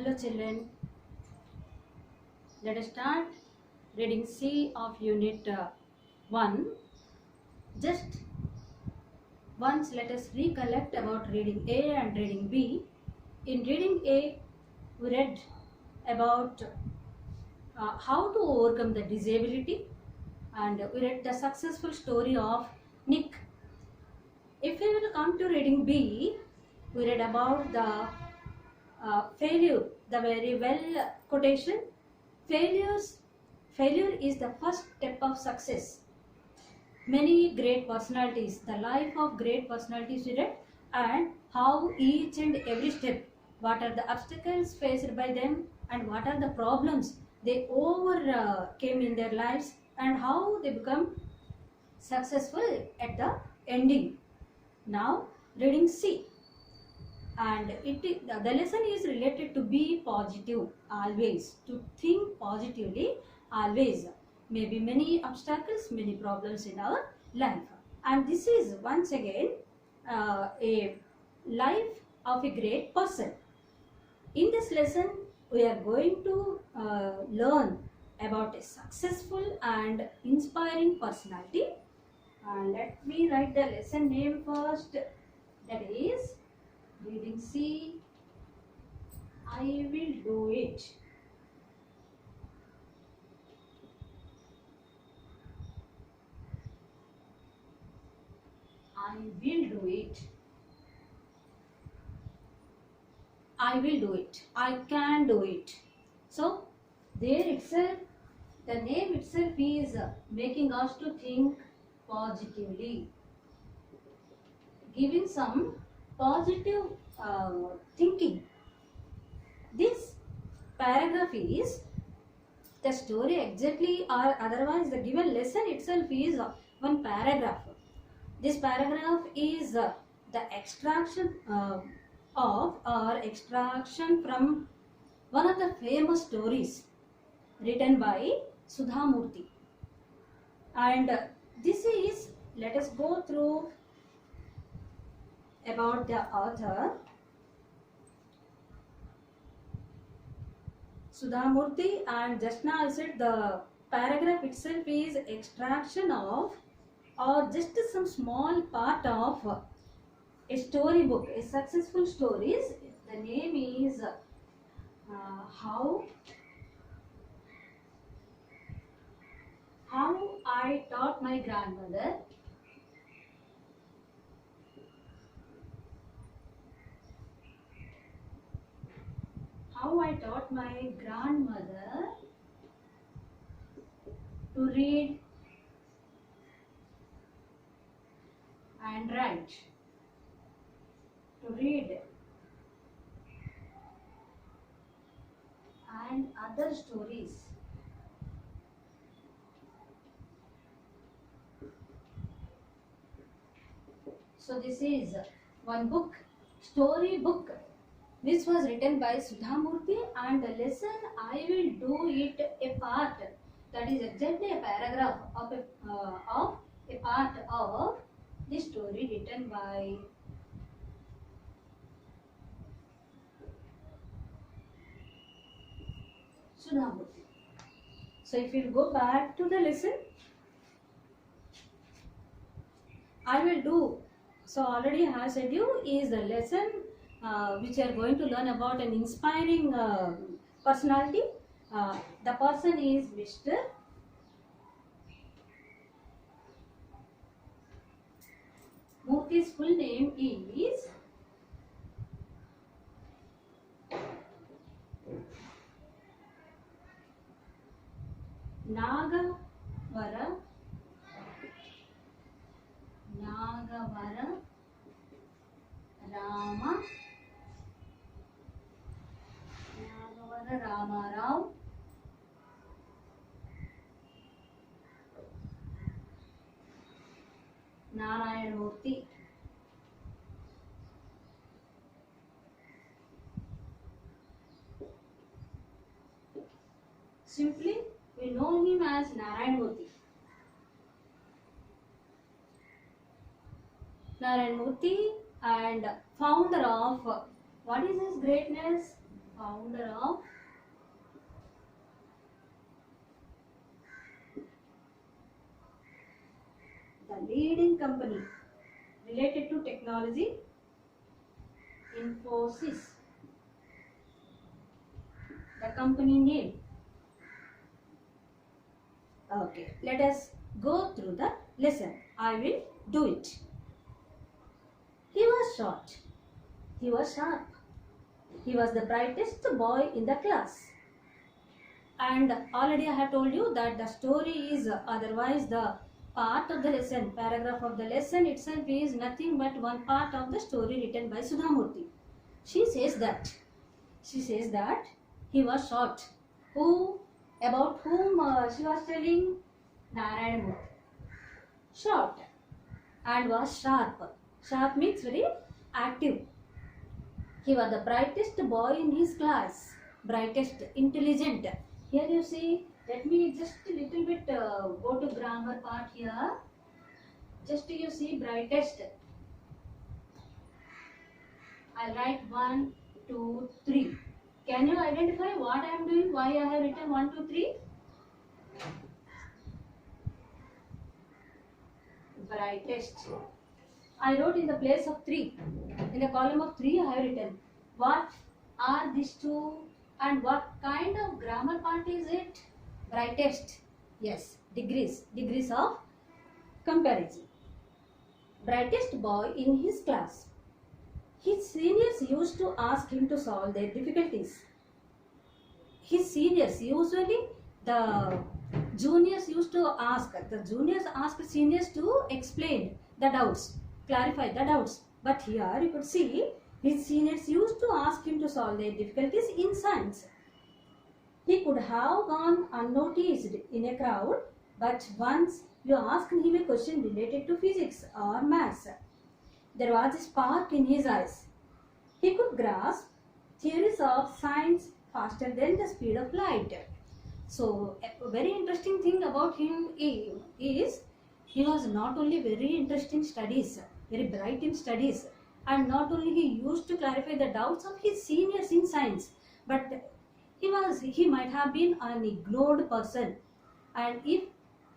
Hello children, let us start reading C of unit 1. Just once let us recollect about reading A and reading B. In reading A, we read about how to overcome the disability, and we read the successful story of Nick. If we will come to reading B, we read about the failure, the very well quotation. Failure is the first step of success. Many great personalities, the life of great personalities we read, and how each and every step, what are the obstacles faced by them, and what are the problems they overcame in their lives, and how they become successful at the ending. Now, reading C. And the lesson is related to be positive always, to think positively always. Maybe many obstacles, many problems in our life, and this is once again a life of a great person. In this lesson we are going to learn about a successful and inspiring personality, and let me write the lesson name first, that is reading C, I will do it. I will do it. I will do it. I can do it. So, there itself, the name itself is making us to think positively, giving some positive thinking. This paragraph is the story exactly, or otherwise the given lesson itself is one paragraph. This paragraph is the extraction of or extraction from one of the famous stories written by Sudha Murthy. And this is, let us go through about the author. Sudha Murthy, and just now I said the paragraph itself is extraction of or just some small part of a story book, a successful stories. The name is how I taught my grandmother. How I taught my grandmother to read and write. To read and other stories. So this is one book, story book. This was written by Sudha Murthy, and the lesson I will do it a part, that is exactly a paragraph of a part of the story written by Sudha Murthy. So if you go back to the lesson, I will do. So already I have said you is the lesson which you are going to learn about an inspiring personality. The person is Mr. Murthy's full name is Nagavara Ramarao Narayan Murthy. Simply, we know him as Narayan Murthy. Narayan Murthy, and founder of, what is his greatness? founder of the leading company related to technology, Infosys. The company name. Okay, let us go through the lesson. I will do it. He was short. He was sharp. He was the brightest boy in the class. And already I have told you that the story is otherwise the part of the lesson, paragraph of the lesson itself is nothing but one part of the story written by Sudha Murthy. She says that he was short. About whom she was telling? Narayana Murthy. Short and was sharp. Sharp means very active. He was the brightest boy in his class. Brightest, intelligent. Here you see, let me just a little bit go to grammar part here. Just you see brightest. I'll write 1, 2, 3. Can you identify what I am doing? Why I have written 1, 2, 3? Brightest. I wrote in the place of 3. In the column of 3 I have written what are these two and what kind of grammar part is it? Brightest. Yes, degrees of comparison. Brightest boy in his class. His seniors used to ask him to solve their difficulties. His seniors, usually the juniors used to ask, seniors to explain the doubts, clarify the doubts. But here you could see his seniors used to ask him to solve their difficulties in science. He could have gone unnoticed in a crowd, but once you asked him a question related to physics or maths, there was a spark in his eyes. He could grasp theories of science faster than the speed of light. So, a very interesting thing about him is he was not only very interested in studies, very bright in studies, and not only he used to clarify the doubts of his seniors in science, but he might have been an ignored person, and if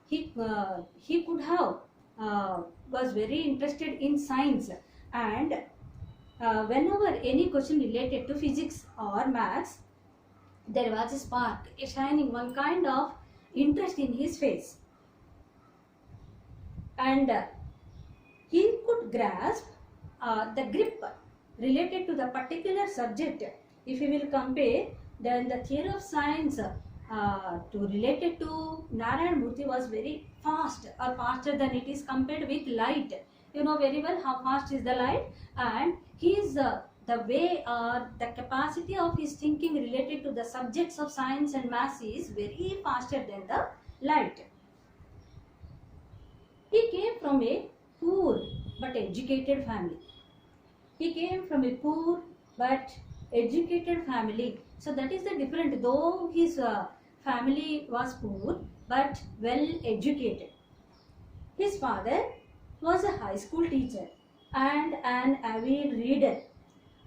he could have was very interested in science, and whenever any question related to physics or maths, there was a spark, a shining, one kind of interest in his face, and he could grasp the grip related to the particular subject. If we will compare, then the theory of science related to Narayana Murthy was very fast, or faster than it is compared with light. You know very well how fast is the light, and his the way or the capacity of his thinking related to the subjects of science and maths is very faster than the light. He came from a poor but educated family. He came from a poor but educated family. So that is the difference. Though his family was poor but well educated. His father was a high school teacher and an avid reader.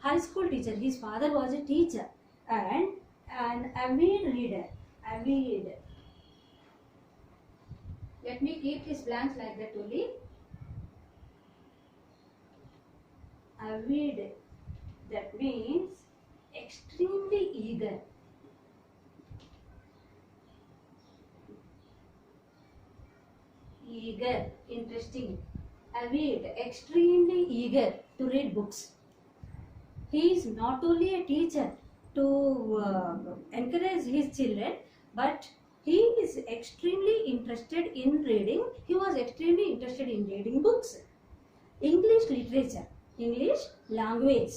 High school teacher. His father was a teacher and an avid reader. Avid. Let me keep his blanks like that only. Avid. That means extremely eager. Eager, interesting. Avid, extremely eager to read books. He is not only a teacher to encourage his children, but he is extremely interested in reading. He was extremely interested in reading books. English literature, English language.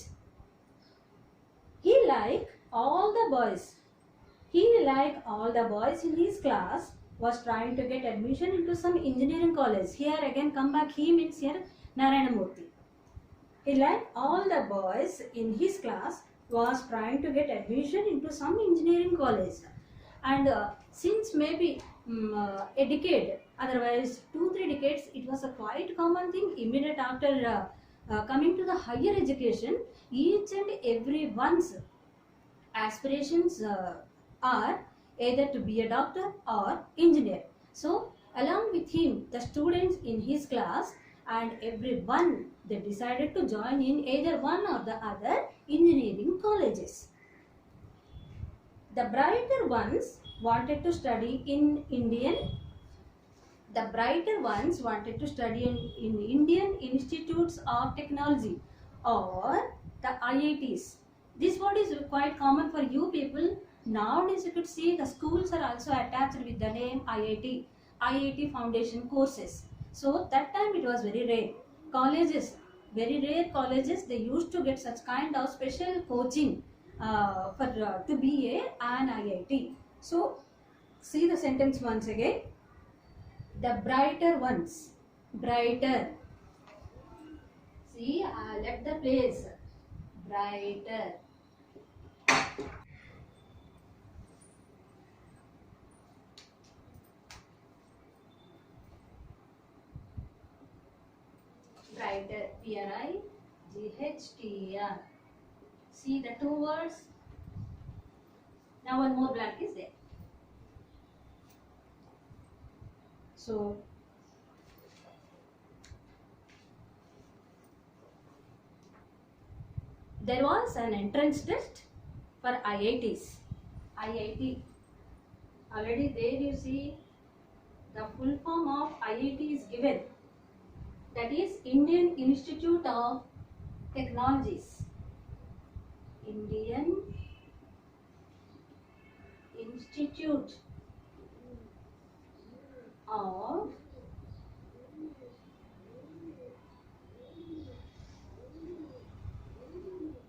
He like all the boys in his class was trying to get admission into some engineering college. Here again come back, he means here Narayana Murthy. He like all the boys in his class was trying to get admission into some engineering college. And since maybe a decade, otherwise 2-3 decades, it was a quite common thing. Immediate after coming to the higher education, each and every one's aspirations are either to be a doctor or engineer. So along with him, the students in his class and everyone, they decided to join in either one or the other engineering colleges. The brighter ones wanted to study in Indian Institutes of Technology or the IITs. This word is quite common for you people. Nowadays you could see the schools are also attached with the name IIT, IIT Foundation courses. So that time it was very rare. Colleges, very rare colleges, they used to get such kind of special coaching to be an IIT. So see the sentence once again. The brighter ones, brighter. See, I left the place. Brighter. Brighter. Brighter. See the two words. Now one more blank is there. So there was an entrance test for IITs. IIT. Already there you see the full form of IIT is given. That is Indian Institute of Technologies. Indian Institute of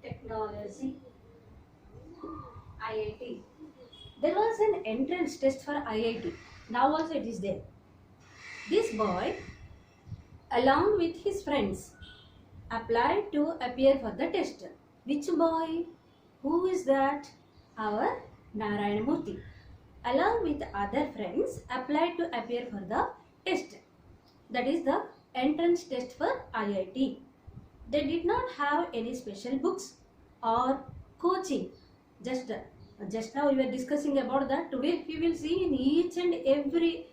Technology, IIT. There was an entrance test for IIT. Now also it is there. This boy, along with his friends, applied to appear for the test. Which boy? Who is that? Our Narayana Murthy. Along with other friends, applied to appear for the test. That is the entrance test for IIT. They did not have any special books or coaching. Just now we were discussing about that. Today we will see in each and every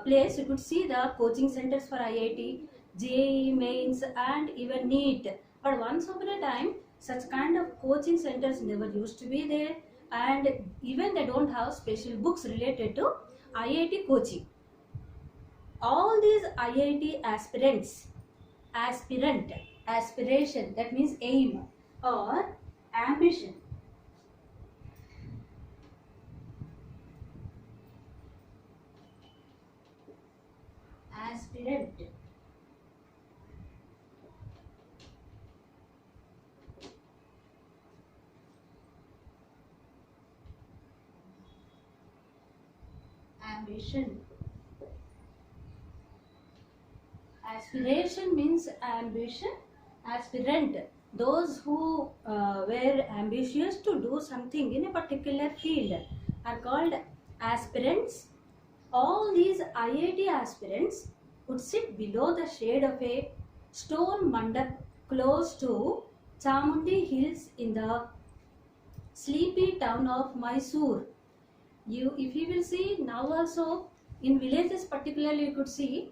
place you could see the coaching centers for IIT, JEE mains and even NEET. But once upon a time, such kind of coaching centers never used to be there, and even they don't have special books related to IIT coaching. All these IIT aspiration, that means aim or ambition. Aspirant. Ambition. Aspiration means ambition. Aspirant, those who were ambitious to do something in a particular field, are called aspirants. All these IIT aspirants would sit below the shade of a stone mandap close to Chamundi Hills in the sleepy town of Mysore. If you will see now also in villages particularly, you could see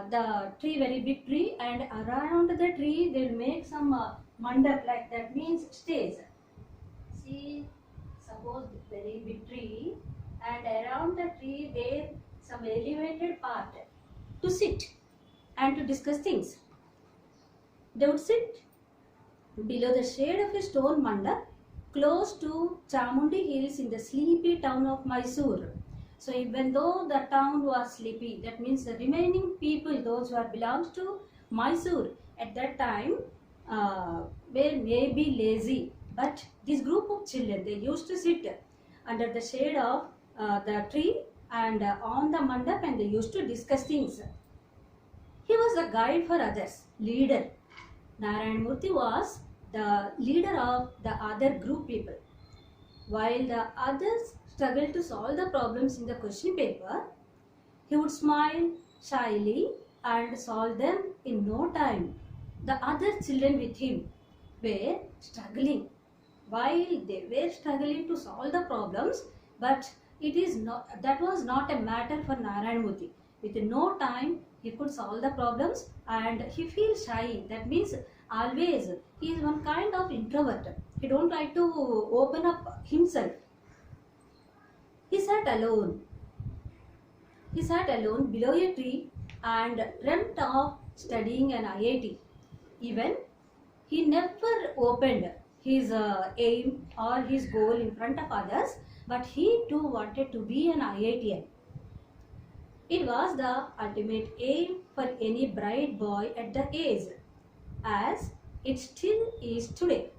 the tree, very big tree, and around the tree they will make some mandap, like that means stage. See, suppose very big tree, and around the tree there some elevated part to sit and to discuss things. They would sit below the shade of a stone mandap close to Chamundi Hills in the sleepy town of Mysore. So even though the town was sleepy, that means the remaining people, those who belongs to Mysore at that time, were maybe lazy. But this group of children, they used to sit under the shade of the tree and on the mandap, and they used to discuss things. He was the guide for others, leader. Narayana Murthy was the leader of the other group people. While the others struggled to solve the problems in the question paper, he would smile shyly and solve them in no time. The other children with him were struggling. while they were struggling to solve the problems, but that was not a matter for Narayan Murthy. With no time, he could solve the problems and he feels shy. That means always he is one kind of introvert. He don't like to open up himself. He sat alone. He sat alone below a tree and dreamt of studying an IIT. Even he never opened his aim or his goal in front of others, but he too wanted to be an IITian. It was the ultimate aim for any bright boy at the age, as it still is today.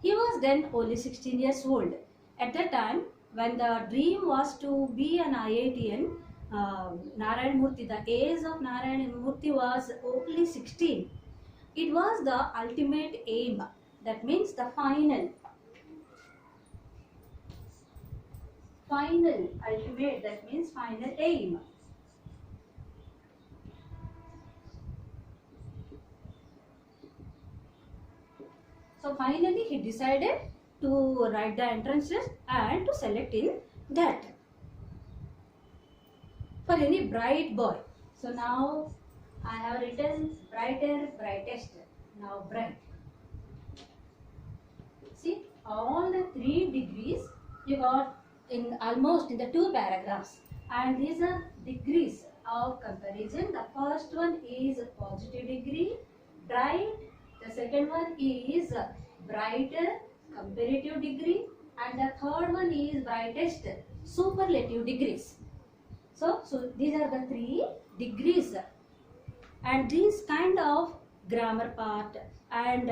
He was then only 16 years old. At the time, when the dream was to be an IITian, Narayan Murthy, the age of Narayan Murthy was only 16. It was the ultimate aim. That means the final, ultimate, that means final aim. So finally he decided to write the entrance test and to select in that. For any bright boy. So now I have written brighter, brightest. Now bright. See, all the 3 degrees you got in almost in the 2 paragraphs, and these are degrees of comparison. The first one is positive degree, bright. The second one is brighter, comparative degree, and the third one is brightest, superlative degrees. So these are the 3 degrees, and these kind of grammar part and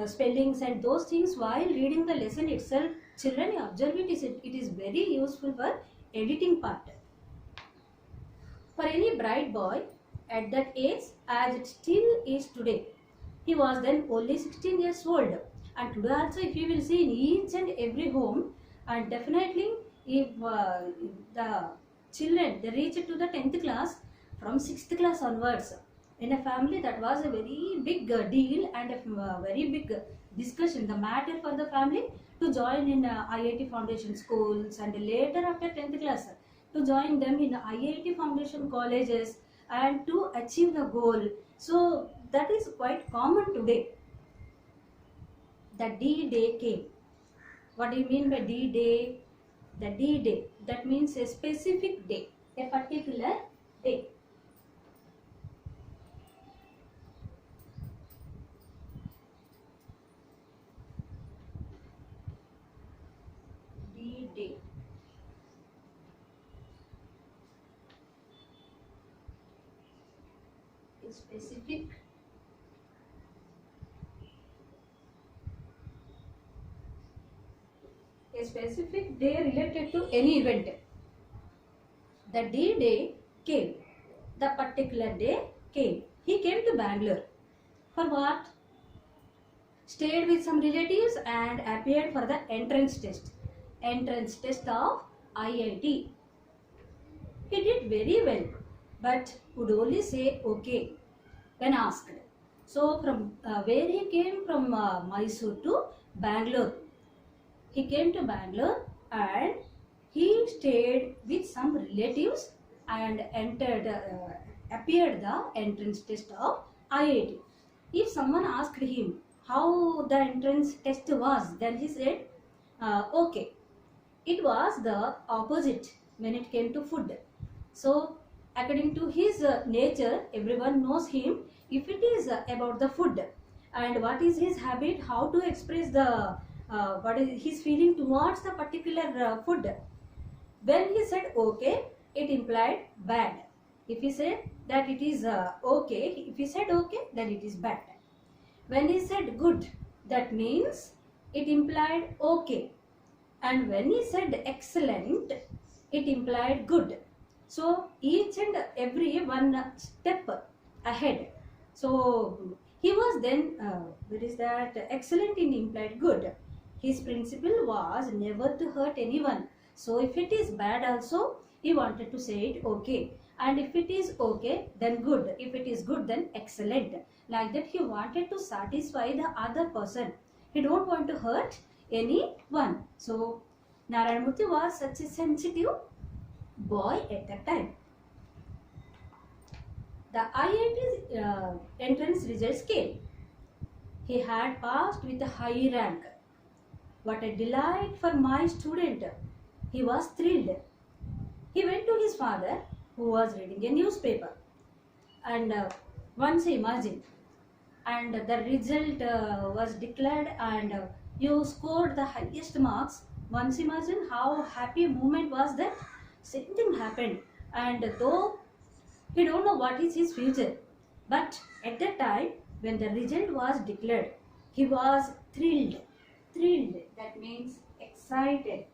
spellings and those things, while reading the lesson itself, children observe it is very useful for editing part. For any bright boy at that age, as it still is today, he was then only 16 years old, and today also if you will see in each and every home, and definitely if the children they reach to the 10th class, from 6th class onwards, in a family that was a very big deal and a very big discussion, the matter for the family to join in IIT Foundation schools, and later after 10th class to join them in IIT Foundation colleges and to achieve the goal. So that is quite common today. The D-Day came. What do you mean by D-Day? The D-Day, that means a specific day, a particular day. D-Day. A specific day related to any event. The D-Day came. The particular day came. He came to Bangalore. For what? Stayed with some relatives and appeared for the entrance test. Entrance test of IIT. He did very well, but would only say okay when asked. So from where he came, from Mysore to Bangalore. He came to Bangalore and he stayed with some relatives and appeared the entrance test of IIT. If someone asked him how the entrance test was, then he said, okay. It was the opposite when it came to food. So according to his nature, everyone knows him if it is about the food and what is his habit, how to express the what is his feeling towards the particular food. When he said okay, it implied bad. If he said that it is okay, if he said okay, then it is bad. When he said good, that means it implied okay. And when he said excellent, it implied good. So each and every one step ahead. So he was then, what is that, excellent in implied good. His principle was never to hurt anyone. So if it is bad also, he wanted to say it okay. And if it is okay, then good. If it is good, then excellent. Like that he wanted to satisfy the other person. He don't want to hurt anyone. So Narayana Murthy was such a sensitive boy at that time. The IIT entrance results came. He had passed with a high rank. What a delight for my student! He was thrilled. He went to his father, who was reading a newspaper, and once imagine, and the result was declared, and you scored the highest marks. Once imagine how happy moment was that. Same thing happened, and though he don't know what is his future, but at that time when the result was declared, he was thrilled. Thrilled, that means excited.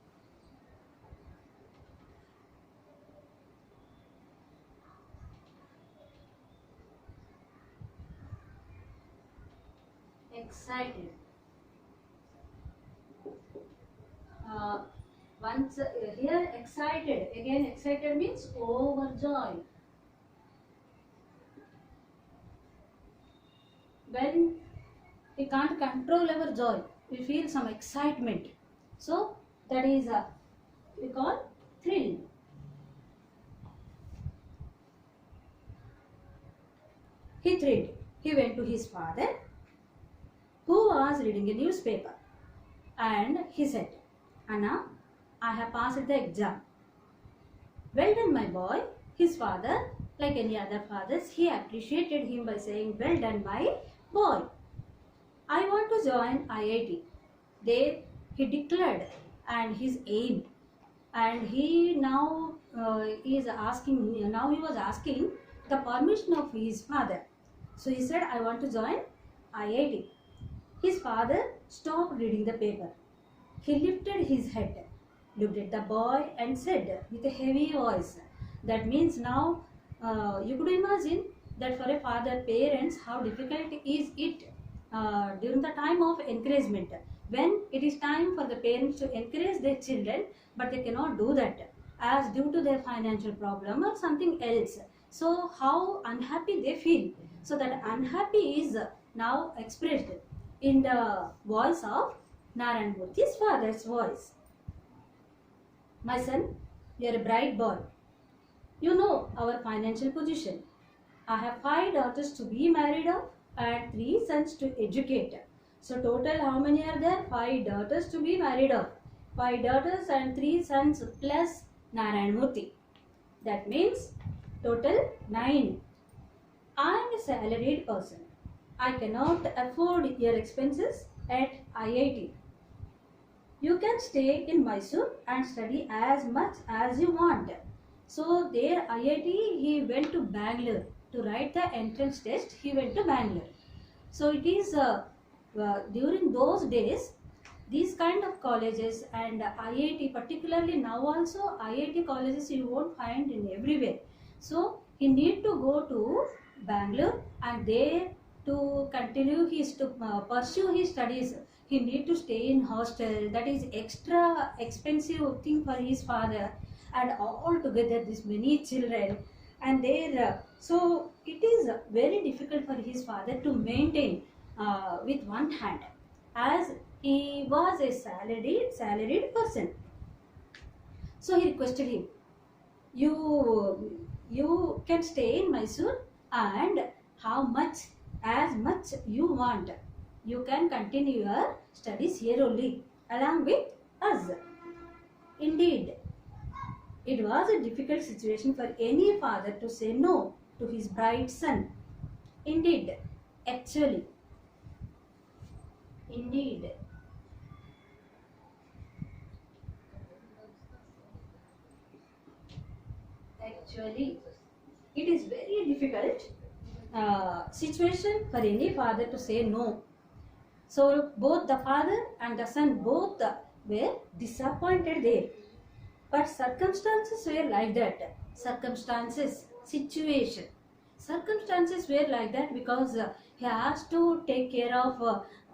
Excited. uh, Once here excited, again excited means overjoyed. When we can't control our joy, we feel some excitement, so that is we call thrill. He thrilled. He went to his father, who was reading a newspaper, and he said, Anna, I have passed the exam. Well done, my boy. His father, like any other fathers, he appreciated him by saying, well done, my boy. I want to join IIT. There he declared and his aim, and he now is asking. Now he was asking the permission of his father. So he said, I want to join IIT. His father stopped reading the paper. He lifted his head, looked at the boy, and said with a heavy voice, that means now you could imagine that for a father, parents, how difficult is it during the time of encouragement, when it is time for the parents to encourage their children, but they cannot do that as due to their financial problem or something else. So how unhappy they feel. So that unhappy is now expressed in the voice of Narayana Murthy's father's voice. My son, you are a bright boy. You know our financial position. I have 5 daughters to be married of and 3 sons to educate. So total how many are there? 5 daughters to be married of. 5 daughters and 3 sons plus Narayana Murthy. That means total 9. I am a salaried person. I cannot afford your expenses at IIT. You can stay in Mysore and study as much as you want. So there IIT, he went to Bangalore to write the entrance test. He went to Bangalore. So it is during those days, these kind of colleges and IIT, particularly now also IIT colleges you won't find in everywhere. So he need to go to Bangalore, and there to continue his to pursue his studies, he need to stay in hostel. That is extra expensive thing for his father, and all together this many children, and there so it is very difficult for his father to maintain with one hand, as he was a salaried person. So he requested him, you can stay in Mysore, and how much, as much you want, you can continue your studies here only along with us. Indeed, it was a difficult situation for any father to say no to his bright son. Indeed, actually, indeed. Actually, it is very difficult situation for any father to say no. So both the father and the son both were disappointed there. But circumstances were like that. Circumstances were like that because he has to take care of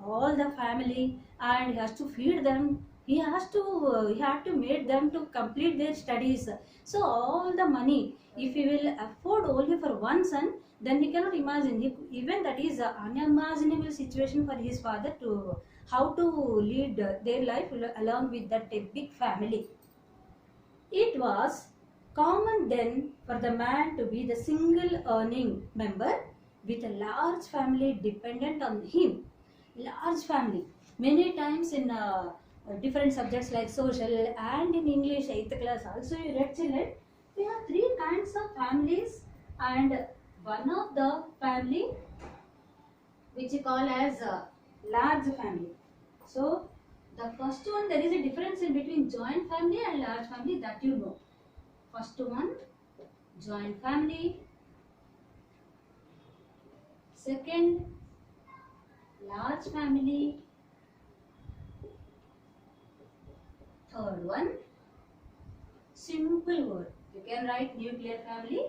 all the family, and he has to feed them. he had to make them to complete their studies. So all the money, if he will afford only for one son, then he cannot imagine. Even that is an unimaginable situation for his father to how to lead their life along with that big family. It was common then for the man to be the single earning member with a large family dependent on him. Large family. Many times in different subjects like social and in English 8th class also you read children. We have three kinds of families, and one of the family which you call as a large family. So the first one, there is a difference in between joint family and large family, that you know. First one, joint family. Second, large family. Third one, simple word. You can write nuclear family,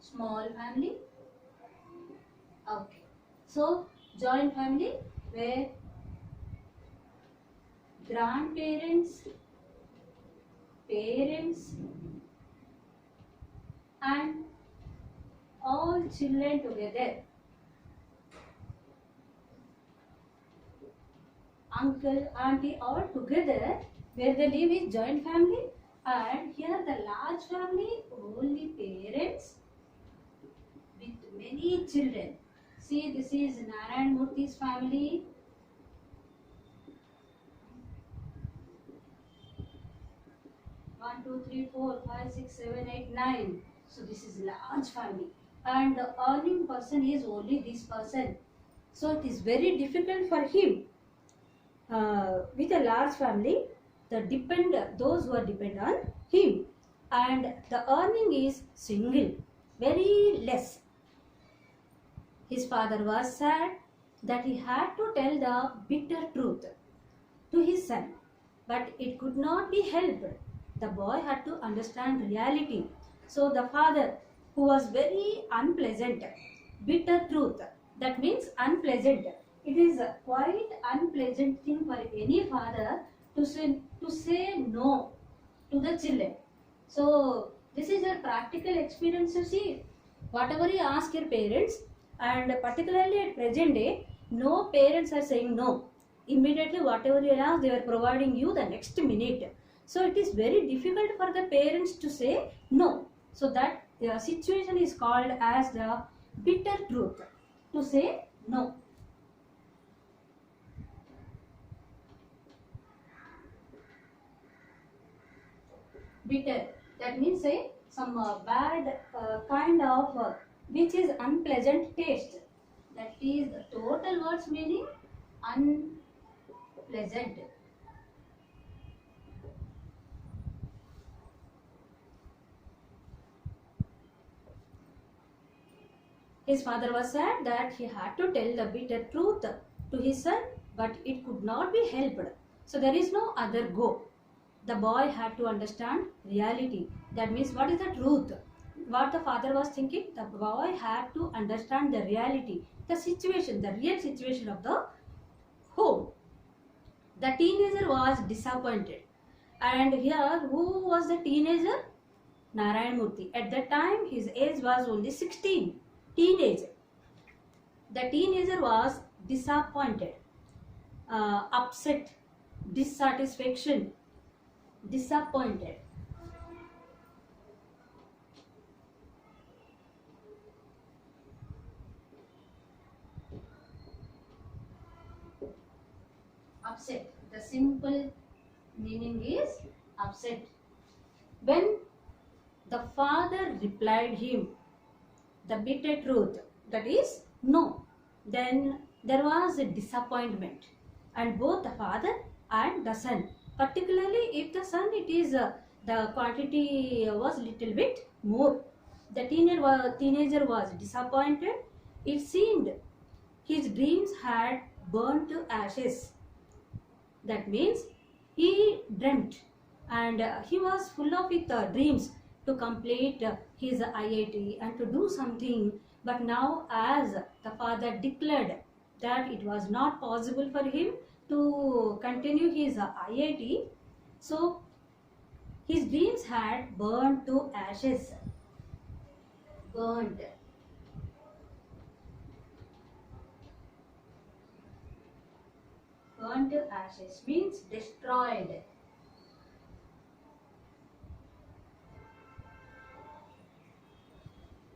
small family. Okay. So joint family where grandparents, parents and all children together, uncle, auntie, all together, where they live is joint family. And here the large family, only parents with many children. See, this is Narayan Murthy's family. One, two, three, four, five, six, seven, eight, nine. So this is large family, and the earning person is only this person. So it is very difficult for him. With a large family, those who are depend on him, and the earning is single, very less. His father was sad that he had to tell the bitter truth to his son, but it could not be helped. The boy had to understand reality. So the father, who was very unpleasant, bitter truth, that means unpleasant. It is a quite unpleasant thing for any father to say no to the children. So this is a practical experience. You see, whatever you ask your parents, and particularly at present day, no parents are saying no. Immediately whatever you ask, they are providing you the next minute. So it is very difficult for the parents to say no. So that situation is called as the bitter truth, to say no. Bitter, that means some bad kind of which is unpleasant taste. That is the total words meaning unpleasant. His father was sad that he had to tell the bitter truth to his son, but it could not be helped. So there is no other go. The boy had to understand reality. That means what is the truth? What the father was thinking, the boy had to understand the reality, the situation, the real situation of the home. The teenager was disappointed. And here, who was the teenager? Narayan Murthy. At that time, his age was only 16. Teenager. The teenager was disappointed, upset, dissatisfaction, disappointed. Upset. The simple meaning is upset. When the father replied him the bitter truth, that is no, then there was a disappointment, and both the father and the son, particularly if the son, it is the quantity was little bit more. The teenager was disappointed. It seemed his dreams had burned to ashes. That means he dreamt, and he was full of with dreams to complete his IIT and to do something. But now, as the father declared that it was not possible for him to continue his IIT. So his dreams had burned to ashes. Burned. Burned to ashes means destroyed.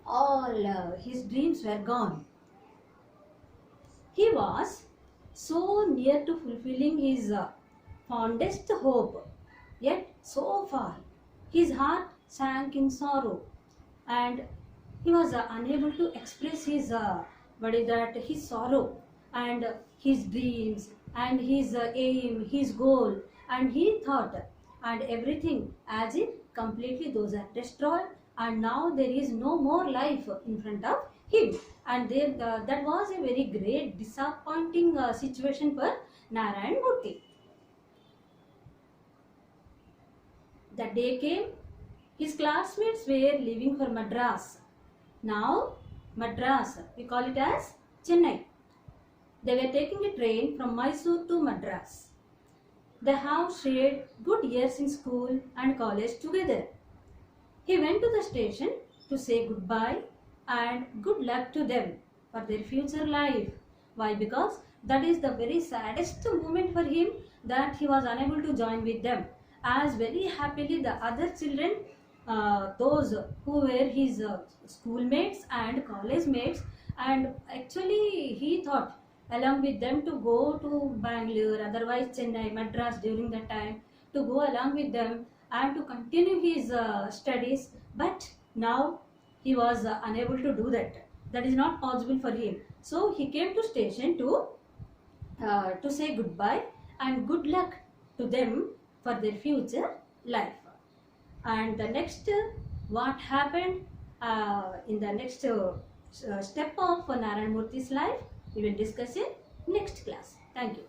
All his dreams were gone. He was so near to fulfilling his fondest hope, yet so far. His heart sank in sorrow, and he was unable to express his his sorrow and his dreams and his aim, his goal, and he thought and everything as if completely those are destroyed, and now there is no more life in front of him. And there, that was a very great disappointing situation for Narayan Murthy. The day came, his classmates were leaving for Madras. Now, Madras, we call it as Chennai. They were taking a train from Mysore to Madras. They have shared good years in school and college together. He went to the station to say goodbye and good luck to them for their future life. Why? Because that is the very saddest moment for him, that he was unable to join with them. As very happily the other children, those who were his schoolmates and college mates, and actually he thought along with them to go to Bangalore, otherwise Chennai, Madras during that time, to go along with them and to continue his studies. But now he was unable to do that. That is not possible for him. So he came to station to say goodbye and good luck to them for their future life. And the next, what happened in the next step of Narayan Murthy's life, we will discuss in next class. Thank you.